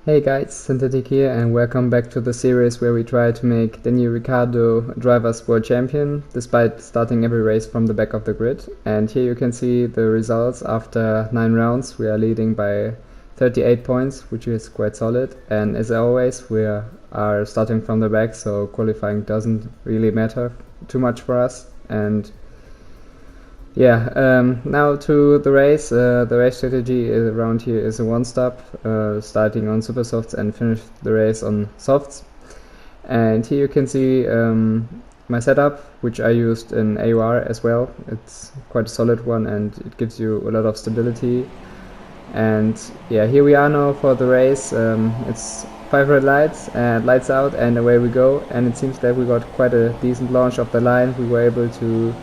Hey guys, Synthetic here and welcome back to the series where we try to make Daniel Ricciardo Drivers World Champion despite starting every race from the back of the grid. And here you can see the results after 9 rounds. We are leading by 38 points, which is quite solid. And as always, we are starting from the back, so qualifying doesn't really matter too much for us. And now to the race. The race strategy around here is a one-stop, starting on super softs and finish the race on softs. And here you can see my setup, which I used in AOR as well. It's quite a solid one and it gives you a lot of stability. And yeah, here we are now for the race. It's 5 red lights and lights out and away we go. And it seems that we got quite a decent launch of the line. We were able to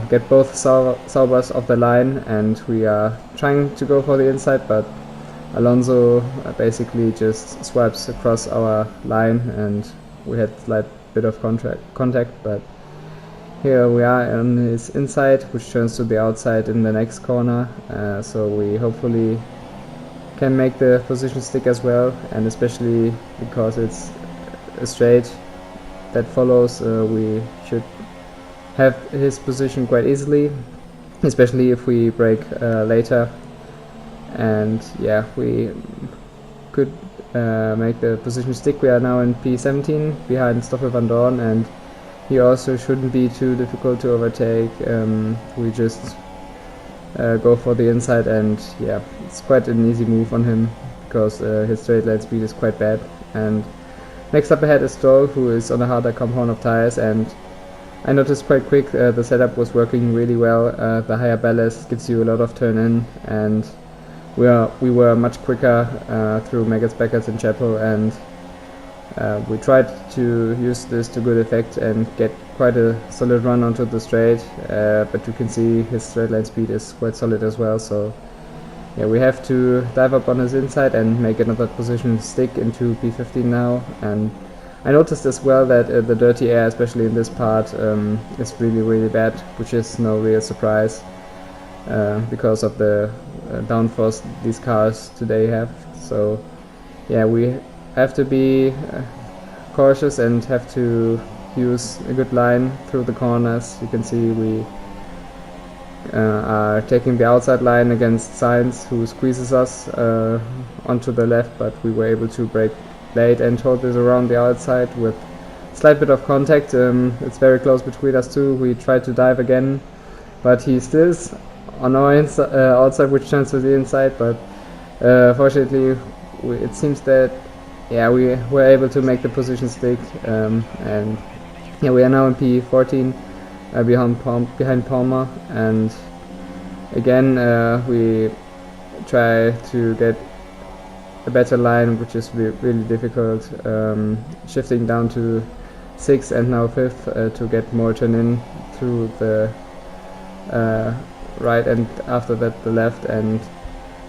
get both Saubers off the line, and we are trying to go for the inside, but Alonso basically just swipes across our line and we had a slight bit of contact, but here we are on his inside, which turns to the outside in the next corner, so we hopefully can make the position stick as well, and especially because it's a straight that follows, we should have his position quite easily, especially if we brake later. And yeah, we could make the position stick. We are now in P17 behind Stoffel van Dorn, and he also shouldn't be too difficult to overtake. We just go for the inside, and yeah, it's quite an easy move on him because his straight line speed is quite bad. And next up ahead is Stroll, who is on a harder compound of tires, and I noticed quite quick the setup was working really well. The higher ballast gives you a lot of turn in, and we were much quicker through Megas, Beckers and Chapel, and we tried to use this to good effect and get quite a solid run onto the straight, but you can see his straight line speed is quite solid as well, so yeah, we have to dive up on his inside and make another position stick into P15 now. And I noticed as well that the dirty air, especially in this part, is really bad, which is no real surprise because of the downforce these cars today have. So yeah, we have to be cautious and have to use a good line through the corners. You can see we are taking the outside line against Sainz, who squeezes us onto the left, but we were able to brake late and hold this around the outside with slight bit of contact. It's very close between us two. We tried to dive again, but he still is on our outside, which turns to the inside, but fortunately it seems that we were able to make the position stick, and yeah, we are now in P14 behind Palmer, and again we try to get a better line, which is really difficult, shifting down to 6th and now 5th to get more turn in through the right and after that the left, and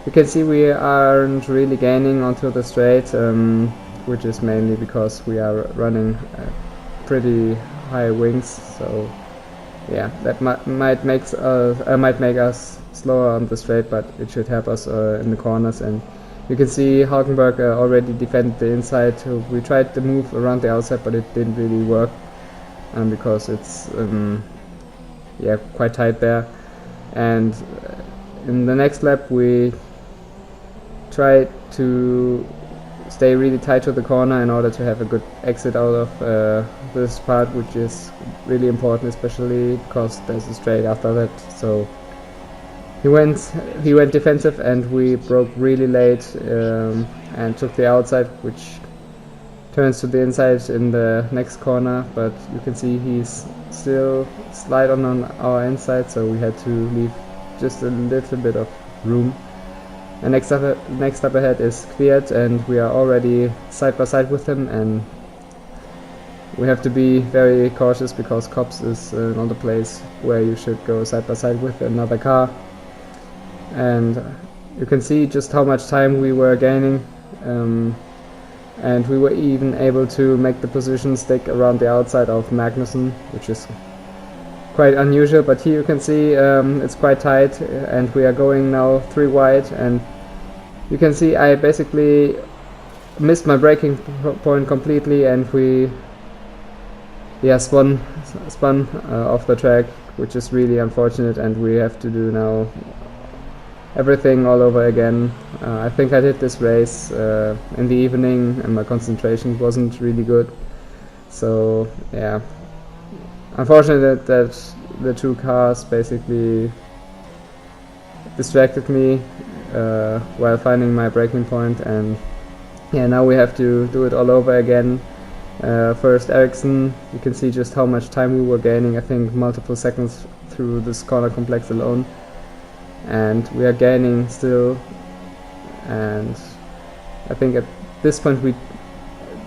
you can see we aren't really gaining onto the straight, which is mainly because we are running pretty high wings, so yeah, that might make us slower on the straight, but it should help us in the corners. And you can see Hülkenberg already defended the inside. We tried to move around the outside, but it didn't really work because it's quite tight there. And in the next lap we tried to stay really tight to the corner in order to have a good exit out of this part, which is really important, especially because there's a straight after that. So he went defensive, and we broke really late and took the outside, which turns to the inside in the next corner, but you can see he's still slide on our inside, so we had to leave just a little bit of room. And next up ahead is Kvyat, and we are already side by side with him, and we have to be very cautious because Cops is not a place where you should go side by side with another car. And you can see just how much time we were gaining, and we were even able to make the position stick around the outside of Magnussen, which is quite unusual, but here you can see it's quite tight, and we are going now 3 wide, and you can see I basically missed my braking point completely, and we spun off the track, which is really unfortunate, and we have to do now everything all over again. I think I did this race in the evening, and my concentration wasn't really good, so yeah, unfortunate that the two cars basically distracted me while finding my braking point, and yeah, now we have to do it all over again. First Ericsson, you can see just how much time we were gaining, I think multiple seconds through this corner complex alone, and we are gaining still, and I think at this point we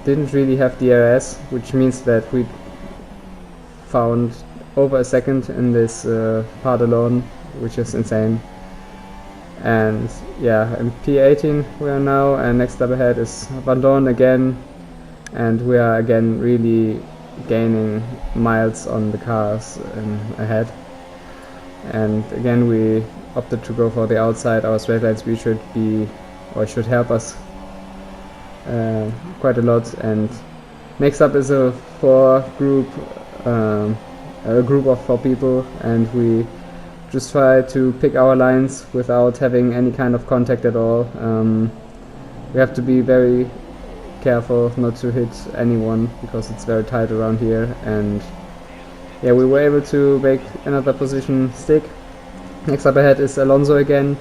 didn't really have DRS, which means that we found over a second in this part alone, which is insane. And yeah, in P18 we are now, and next up ahead is Van Dorn again, and we are again really gaining miles on the cars ahead. And again we opted to go for the outside. Our straight line speed should help us quite a lot. And next up is a group of 4 people, and we just try to pick our lines without having any kind of contact at all. We have to be very careful not to hit anyone because it's very tight around here, and yeah, we were able to make another position stick. Next up ahead is Alonso again,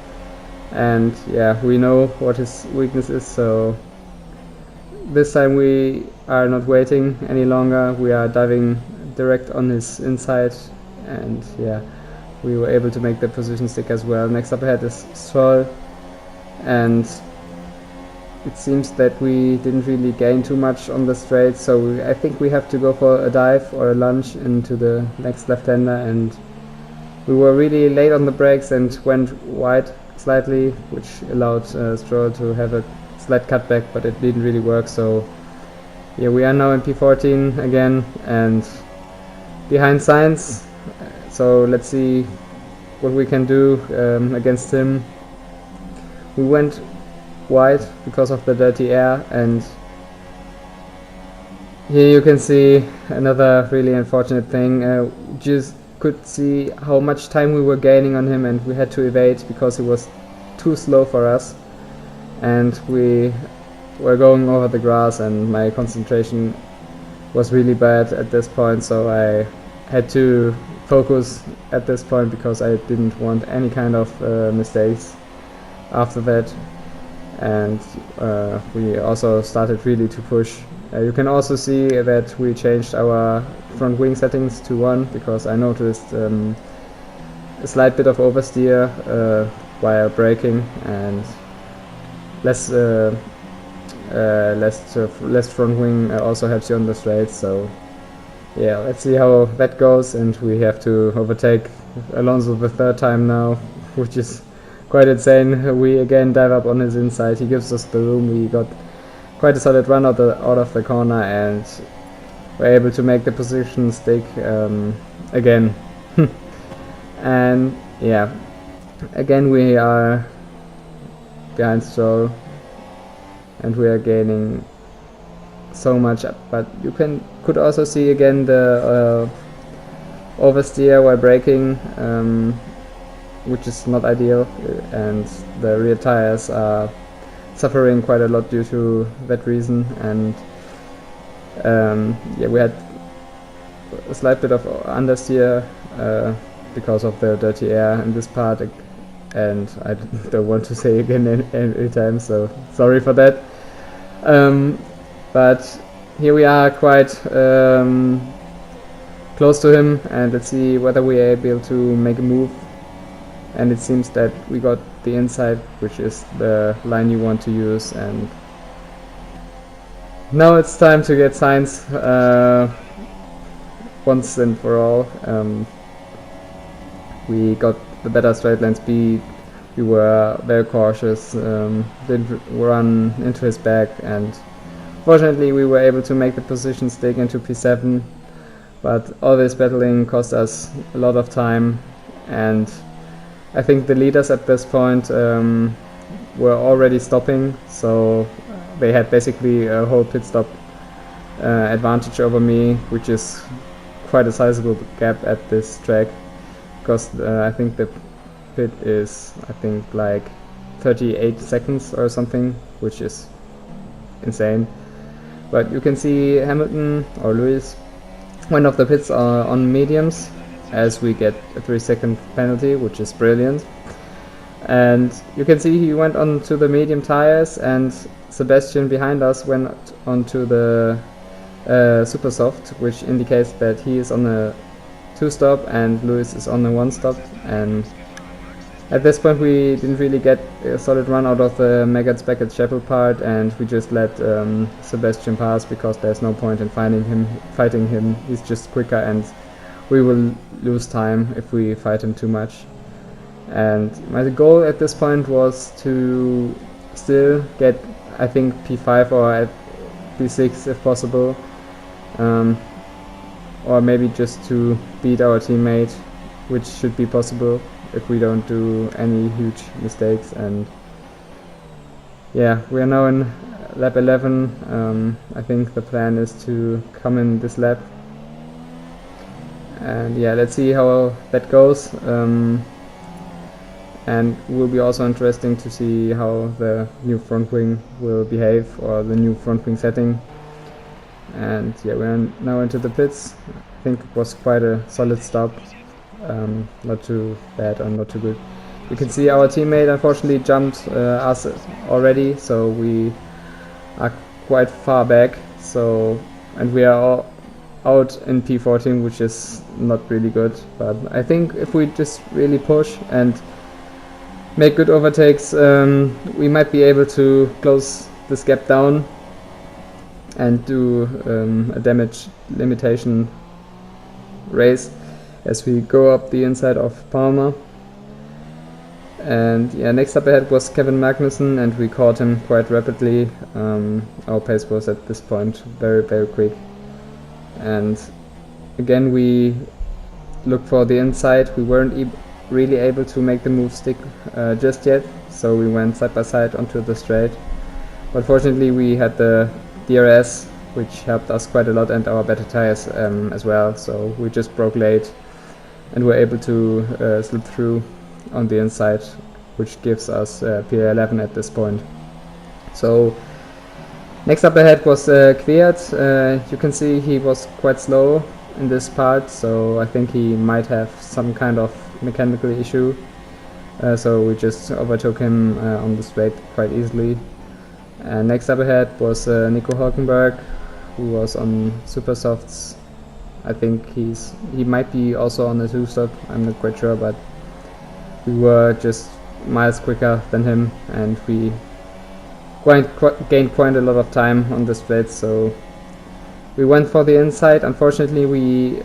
and yeah, we know what his weakness is, so this time we are not waiting any longer, we are diving direct on his inside, and yeah, we were able to make the position stick as well. Next up ahead is Stroll, and it seems that we didn't really gain too much on the straight, so I think we have to go for a dive or a lunge into the next left-hander, and we were really late on the brakes and went wide slightly, which allowed Stroll to have a slight cutback, but it didn't really work. So yeah, we are now in P14 again and behind Sainz, so let's see what we can do against him. We went wide because of the dirty air, and here you can see another really unfortunate thing. Just could see how much time we were gaining on him, and we had to evade because he was too slow for us, and we were going over the grass, and my concentration was really bad at this point, so I had to focus at this point because I didn't want any kind of mistakes after that. And we also started really to push. You can also see that we changed our front wing settings to 1 because I noticed a slight bit of oversteer while braking, and less front wing also helps you on the straights. So yeah, let's see how that goes, and we have to overtake Alonso the 3rd time now, which is quite insane. We again dive up on his inside, he gives us the room, we got quite a solid run out of the corner, and we're able to make the position stick again. And yeah, again we are behind Stroll, and we are gaining so much, but you could also see again the oversteer while braking, which is not ideal, and the rear tires are suffering quite a lot due to that reason. And yeah, we had a slight bit of understeer because of the dirty air in this part, and I don't want to say again any time, so sorry for that. But here we are quite close to him, and let's see whether we are able to make a move. And it seems that we got the inside, which is the line you want to use, and now it's time to get Sainz once and for all. We got the better straight line speed, we were very cautious, didn't run into his back, and fortunately we were able to make the position stick into P7, but all this battling cost us a lot of time, and I think the leaders at this point were already stopping, so they had basically a whole pit stop advantage over me, which is quite a sizable gap at this track, because I think the pit is like 38 seconds or something, which is insane. But you can see Hamilton or Lewis went off the pits on mediums, as we get a 3-second penalty, which is brilliant. And you can see he went onto the medium tires, and Sebastian behind us went onto the super soft, which indicates that he is on a 2-stop and Lewis is on a 1-stop. And at this point we didn't really get a solid run out of the Maggots Beckett Chapel part, and we just let Sebastian pass because there's no point in fighting him. He's just quicker, and we will lose time if we fight him too much. And my goal at this point was to still get, I think, P5 or at P6 if possible, or maybe just to beat our teammate, which should be possible if we don't do any huge mistakes. And yeah, we are now in lap 11. I think the plan is to come in this lap, and yeah, let's see how that goes. And it will be also interesting to see how the new front wing will behave, or the new front wing setting. And yeah, we're now into the pits. I think it was quite a solid stop, not too bad or not too good. You can see our teammate unfortunately jumped us already, so we are quite far back. So, and we are all out in P14, which is not really good. But I think if we just really push and make good overtakes, we might be able to close this gap down and do a damage limitation race as we go up the inside of Palmer. And yeah, next up ahead was Kevin Magnussen, and we caught him quite rapidly. Our pace was at this point very, very quick. And again, we looked for the inside. We weren't really able to make the move stick just yet, so we went side by side onto the straight. But fortunately we had the DRS, which helped us quite a lot, and our better tires as well, so we just broke late and were able to slip through on the inside, which gives us P11 at this point. So next up ahead was Kwiat. You can see he was quite slow in this part, so I think he might have some kind of mechanical issue, so we just overtook him on the straight quite easily. And next up ahead was Nico Hulkenberg, who was on super softs. I think he might be also on the 2-stop, I'm not quite sure, but we were just miles quicker than him, and we gained quite a lot of time on the straight, so we went for the inside. Unfortunately we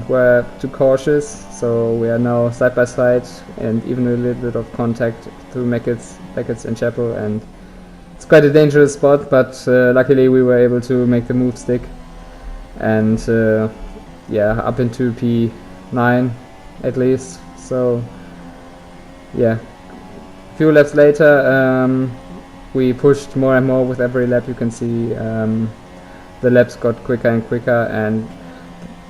were too cautious, so we are now side by side and even a little bit of contact through Beckett's and Chapel, and it's quite a dangerous spot, but luckily we were able to make the move stick, and yeah, up into P9 at least. So yeah, a few laps later we pushed more and more with every lap. You can see the laps got quicker and quicker, and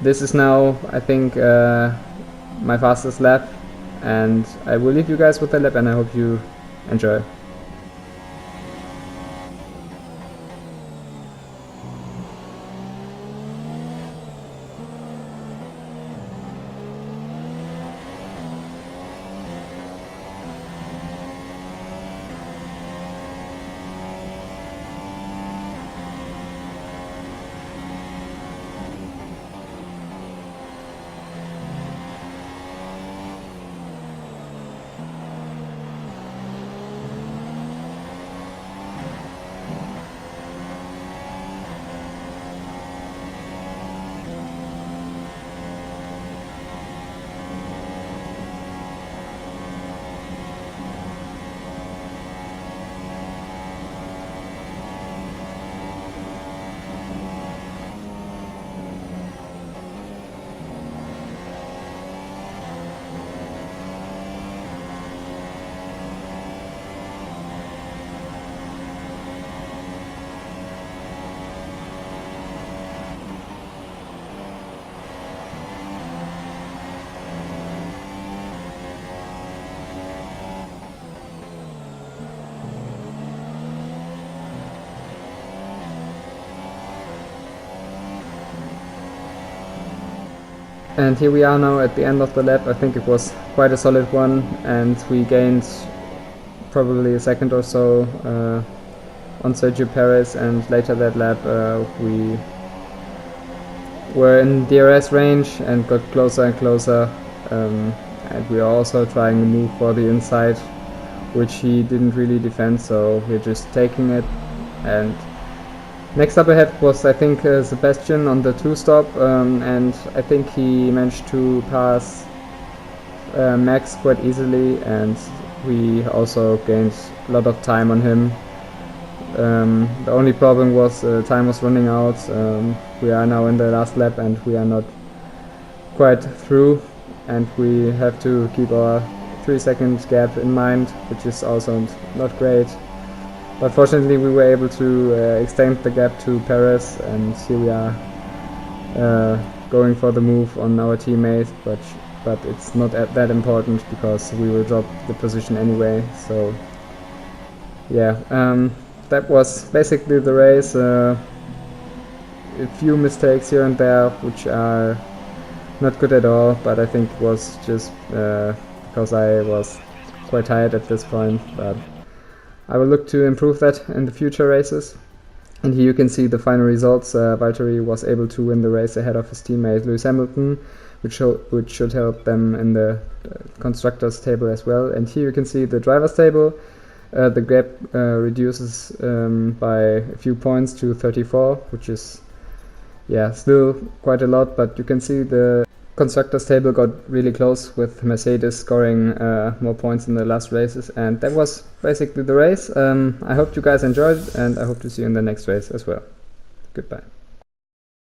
this is now, I think, my fastest lap, and I will leave you guys with the lap, and I hope you enjoy. And here we are now at the end of the lap. I think it was quite a solid one, and we gained probably a second or so on Sergio Perez, and later that lap we were in DRS range and got closer and closer, and we are also trying to move for the inside, which he didn't really defend, so we're just taking it. And next up ahead was, I think, Sebastian on the 2-stop, and I think he managed to pass Max quite easily, and we also gained a lot of time on him. The only problem was time was running out. We are now in the last lap and we are not quite through, and we have to keep our 3-second gap in mind, which is also not great. But fortunately we were able to extend the gap to Perez, and here we are going for the move on our teammate, but it's not that important because we will drop the position anyway. So yeah, that was basically the race. A few mistakes here and there which are not good at all, but I think it was just because I was quite tired at this point, but I will look to improve that in the future races. And here you can see the final results. Valtteri was able to win the race ahead of his teammate Lewis Hamilton, which should help them in the constructors table as well. And here you can see the drivers table. The gap reduces by a few points to 34, which is still quite a lot, but you can see the constructors table got really close, with Mercedes scoring more points in the last races. And that was basically the race. I hope you guys enjoyed, and I hope to see you in the next race as well. Goodbye.